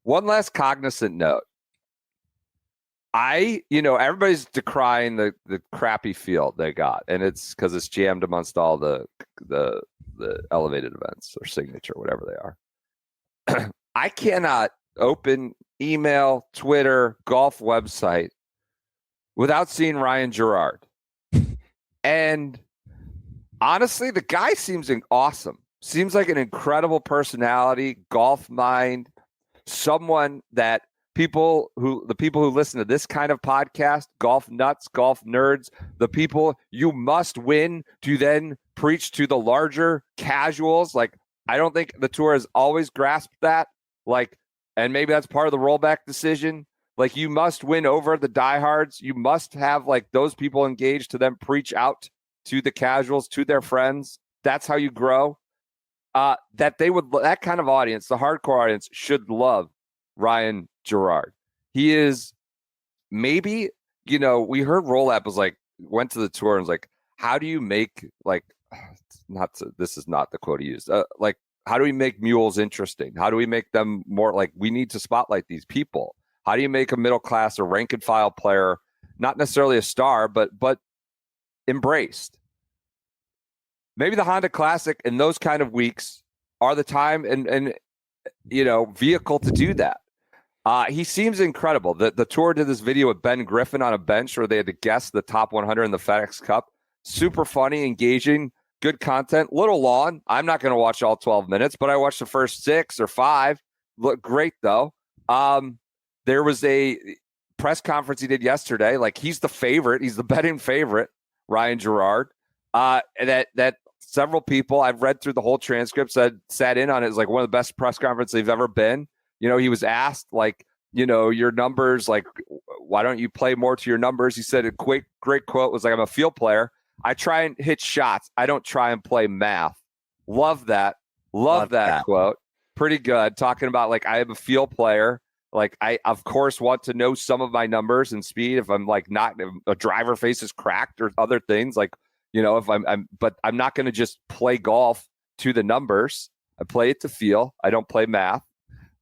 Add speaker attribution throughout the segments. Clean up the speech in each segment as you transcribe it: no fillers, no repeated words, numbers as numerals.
Speaker 1: one last cognizant note. Everybody's decrying the crappy field they got, and it's because it's jammed amongst all the elevated events or signature, whatever they are. I cannot open email, Twitter, golf website without seeing Ryan Gerard. And honestly, the guy seems awesome. Seems like an incredible personality, golf mind, someone that the people who listen to this kind of podcast, golf nuts, golf nerds, the people you must win to then preach to the larger casuals. Like, I don't think the tour has always grasped that. Like, and maybe that's part of the rollback decision. Like, you must win over the diehards. You must have like those people engaged to then preach out to the casuals, to their friends. That's how you grow. That kind of audience, the hardcore audience, should love Ryan Gerard. He is maybe, we heard Roll-Up went to the tour and was like, how do you make this is not the quote he used. How do we make mules interesting? How do we make them more we need to spotlight these people? How do you make a middle class or rank and file player, not necessarily a star, but embraced? Maybe the Honda Classic in those kind of weeks are the time and vehicle to do that. He seems incredible. The tour did this video with Ben Griffin on a bench where they had to guess the top 100 in the FedEx Cup. Super funny, engaging, good content. Little long. I'm not going to watch all 12 minutes, but I watched the first 6 or 5. Looked great, though. There was a press conference he did yesterday. He's the favorite. He's the betting favorite, Ryan Gerard. That several people, I've read through the whole transcript, sat in on it. It's one of the best press conferences they've ever been. He was asked, your numbers, why don't you play more to your numbers? He said a great quote was I'm a field player. I try and hit shots. I don't try and play math. Love that. Love that quote. Pretty good. Talking about I am a field player. I, of course, want to know some of my numbers and speed. If I'm not, if a driver face is cracked or other things, if but I'm not going to just play golf to the numbers. I play it to feel. I don't play math.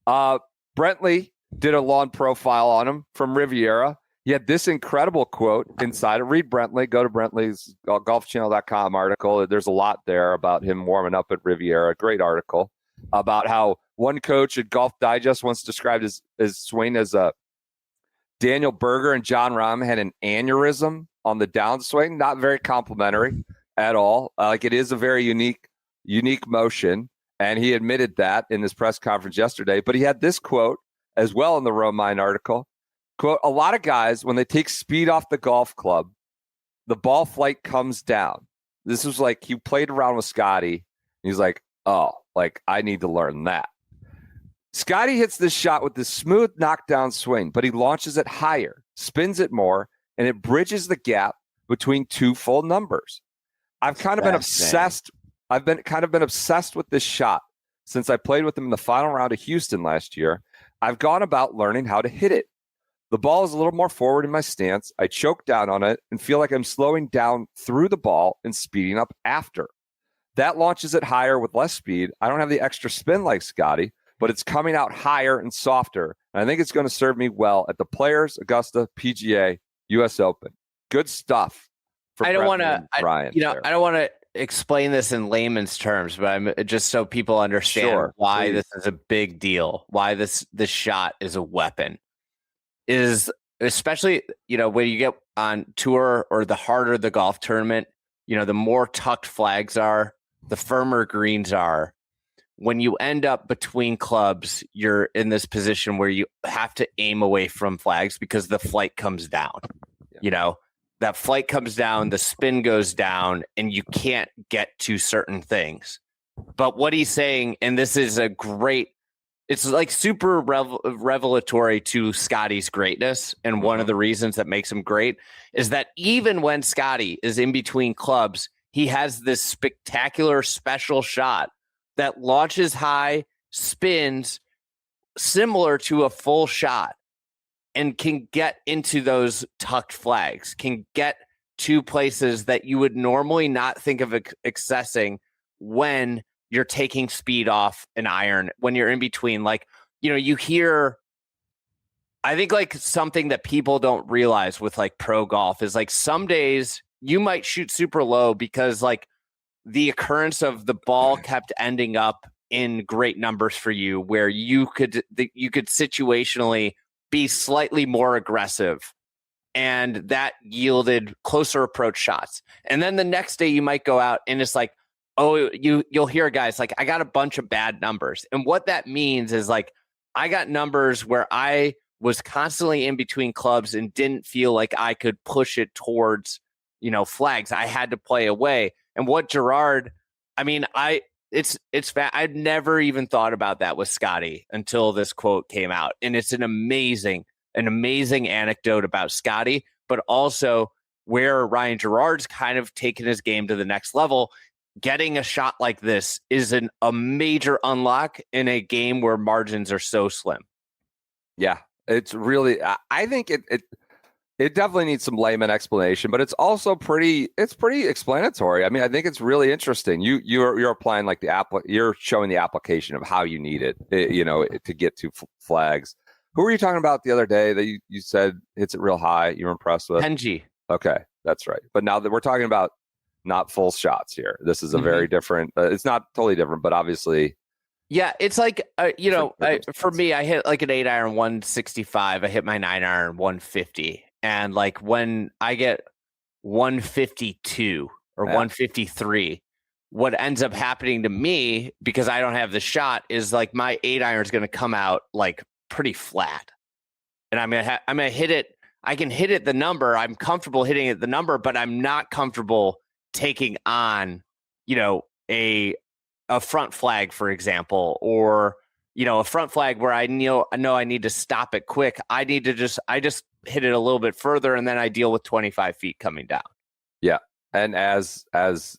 Speaker 1: Brentley did a long profile on him from Riviera. He had this incredible quote inside of Read Brentley. Go to Brentley's golfchannel.com article. There's a lot there about him warming up at Riviera. Great article about how one coach at Golf Digest once described his swing as Daniel Berger and John Rahm had an aneurysm on the downswing. Not very complimentary at all. It is a very unique motion. And he admitted that in his press conference yesterday. But he had this quote as well in the Romine article. Quote, a lot of guys, when they take speed off the golf club, the ball flight comes down. This was he played around with Scottie. He's I need to learn that. Scottie hits this shot with this smooth knockdown swing, but he launches it higher, spins it more, and it bridges the gap between two full numbers. I've kind of been obsessed. I've been obsessed with this shot since I played with him in the final round of Houston last year. I've gone about learning how to hit it. The ball is a little more forward in my stance. I choke down on it and feel like I'm slowing down through the ball and speeding up after. That launches it higher with less speed. I don't have the extra spin like Scottie, but it's coming out higher and softer. And I think it's going to serve me well at the Players, Augusta, PGA, US Open. Good stuff.
Speaker 2: I don't want to explain this in layman's terms, but I'm just so people understand why this is a big deal, why this shot is a weapon. Is especially, when you get on tour or the harder the golf tournament, the more tucked flags are, the firmer greens are. When you end up between clubs, you're in this position where you have to aim away from flags because the flight comes down. Yeah. That flight comes down, the spin goes down, and you can't get to certain things. But what he's saying, and this is it's super revelatory to Scottie's greatness. And one of the reasons that makes him great is that even when Scottie is in between clubs, he has this spectacular special shot that launches high, spins similar to a full shot, and can get into those tucked flags, can get to places that you would normally not think of accessing when you're taking speed off an iron, when you're in between. you hear, I think like something that people don't realize with like pro golf is like some days you might shoot super low because like the occurrence of the ball kept ending up in great numbers for you, where you could situationally be slightly more aggressive, and that yielded closer approach shots. And then the next day you might go out and it's like, oh, you'll hear guys like, I got a bunch of bad numbers. And what that means is like, I got numbers where I was constantly in between clubs and didn't feel like I could push it towards, flags. I had to play away. And what Gerard, I mean, it's I'd never even thought about that with Scottie until this quote came out. And it's an amazing anecdote about Scottie, but also where Ryan Gerard's kind of taken his game to the next level. Getting a shot like this is a major unlock in a game where margins are so slim.
Speaker 1: Yeah, it's really, I think it definitely needs some layman explanation, but it's also pretty explanatory. I mean, I think it's really interesting. You're applying like you're showing the application of how you need it, to get to flags. Who were you talking about the other day that you said hits it real high? You were impressed with?
Speaker 2: Kenji.
Speaker 1: Okay, that's right. But now that we're talking about not full shots here, this is a very different. It's not totally different, but obviously.
Speaker 2: Yeah, it's like for me, I hit like an 8-iron 165. I hit my 9-iron 150, and like when I get 152 or 153. What ends up happening to me, because I don't have the shot, is like my 8-iron is going to come out like pretty flat, and I'm gonna hit it. I can hit it the number. I'm comfortable hitting it the number, but I'm not comfortable taking on, a front flag, for example, or a front flag where I know I need to stop it quick. I just hit it a little bit further, and then I deal with 25 feet coming down.
Speaker 1: Yeah. And as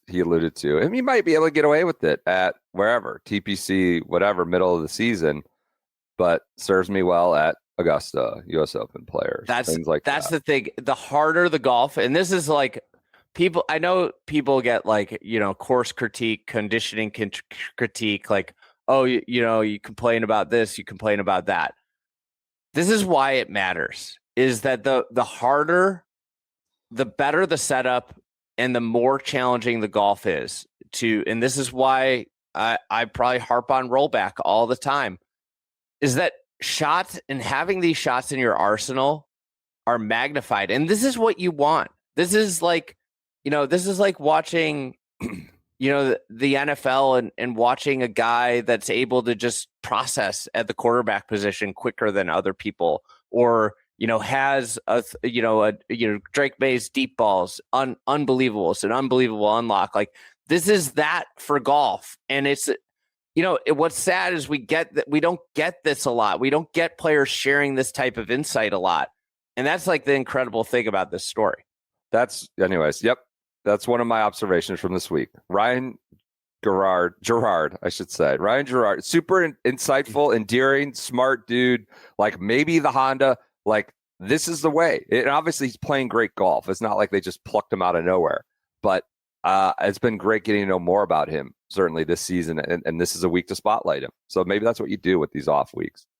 Speaker 1: he alluded to, and he might be able to get away with it at wherever, TPC, whatever, middle of the season, but serves me well at Augusta, U.S. Open players, things like that.
Speaker 2: That's the thing. The harder the golf, and this is like I know people get like, course critique, conditioning critique, like, oh, you complain about this, you complain about that. This is why it matters, is that the harder, the better the setup, and the more challenging the golf is and this is why I probably harp on rollback all the time, is that shots and having these shots in your arsenal are magnified. And this is what you want. This is like, watching, the NFL and watching a guy that's able to just process at the quarterback position quicker than other people, or, has Drake May's deep balls, unbelievable. It's an unbelievable unlock. Like, this is that for golf. And it's, what's sad is we don't get this a lot. We don't get players sharing this type of insight a lot. And that's like the incredible thing about this story.
Speaker 1: Yep. That's one of my observations from this week. Ryan Gerard, I should say. Ryan Gerard, super insightful, endearing, smart dude. Like, maybe the Honda, like, this is the way. And obviously, he's playing great golf. It's not like they just plucked him out of nowhere. But it's been great getting to know more about him, certainly this season. And this is a week to spotlight him. So maybe that's what you do with these off weeks.